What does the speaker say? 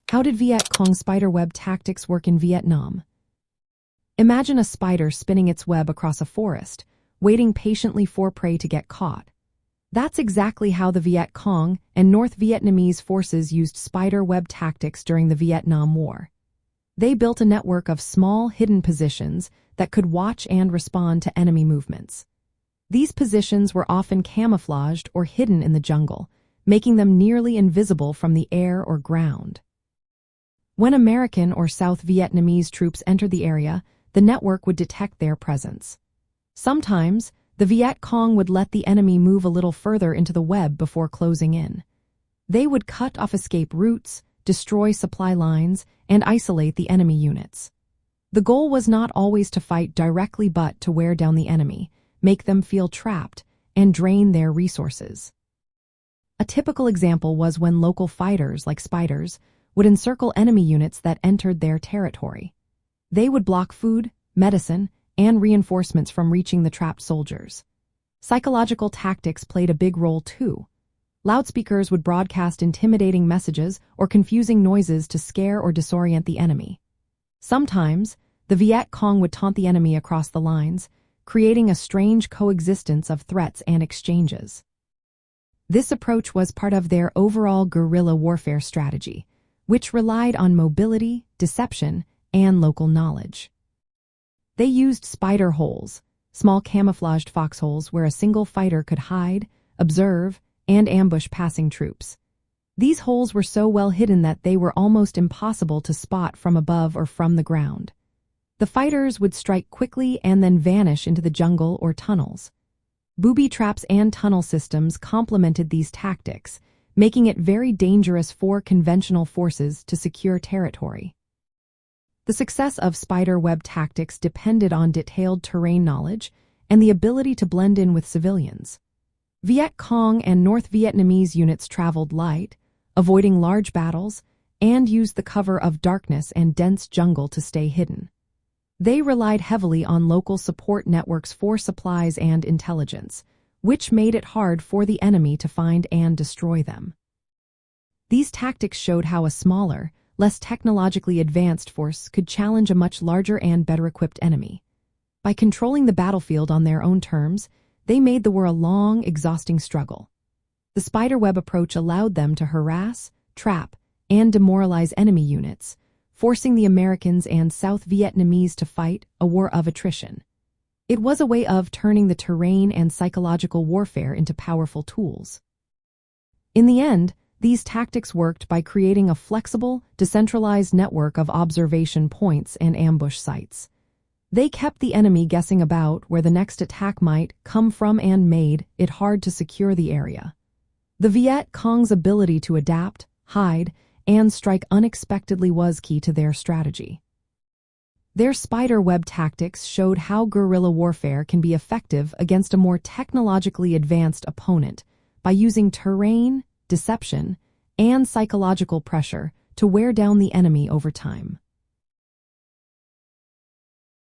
How did Viet Cong spiderweb tactics work in Vietnam? Imagine a spider spinning its web across a forest, waiting patiently for prey to get caught. That's exactly how the Viet Cong and North Vietnamese forces used spider web tactics during the Vietnam War. They built a network of small, hidden positions that could watch and respond to enemy movements. These positions were often camouflaged or hidden in the jungle, making them nearly invisible from the air or ground. When American or South Vietnamese troops entered the area, the network would detect their presence. Sometimes, the Viet Cong would let the enemy move a little further into the web before closing in. They would cut off escape routes, destroy supply lines, and isolate the enemy units. The goal was not always to fight directly but to wear down the enemy, make them feel trapped, and drain their resources. A typical example was when local fighters, like spiders, would encircle enemy units that entered their territory. They would block food, medicine, and reinforcements from reaching the trapped soldiers. Psychological tactics played a big role too. Loudspeakers would broadcast intimidating messages or confusing noises to scare or disorient the enemy. Sometimes, the Viet Cong would taunt the enemy across the lines, creating a strange coexistence of threats and exchanges. This approach was part of their overall guerrilla warfare strategy, which relied on mobility, deception, and local knowledge. They used spider holes, small camouflaged foxholes where a single fighter could hide, observe, and ambush passing troops. These holes were so well hidden that they were almost impossible to spot from above or from the ground. The fighters would strike quickly and then vanish into the jungle or tunnels. Booby traps and tunnel systems complemented these tactics, making it very dangerous for conventional forces to secure territory. The success of spider web tactics depended on detailed terrain knowledge and the ability to blend in with civilians. Viet Cong and North Vietnamese units traveled light, avoiding large battles, and used the cover of darkness and dense jungle to stay hidden. They relied heavily on local support networks for supplies and intelligence, which made it hard for the enemy to find and destroy them. These tactics showed how a smaller, less technologically advanced force could challenge a much larger and better-equipped enemy. By controlling the battlefield on their own terms, they made the war a long, exhausting struggle. The spiderweb approach allowed them to harass, trap, and demoralize enemy units, forcing the Americans and South Vietnamese to fight a war of attrition. It was a way of turning the terrain and psychological warfare into powerful tools. In the end, these tactics worked by creating a flexible, decentralized network of observation points and ambush sites. They kept the enemy guessing about where the next attack might come from and made it hard to secure the area. The Viet Cong's ability to adapt, hide, and strike unexpectedly was key to their strategy. Their spider web tactics showed how guerrilla warfare can be effective against a more technologically advanced opponent by using terrain, deception, and psychological pressure to wear down the enemy over time.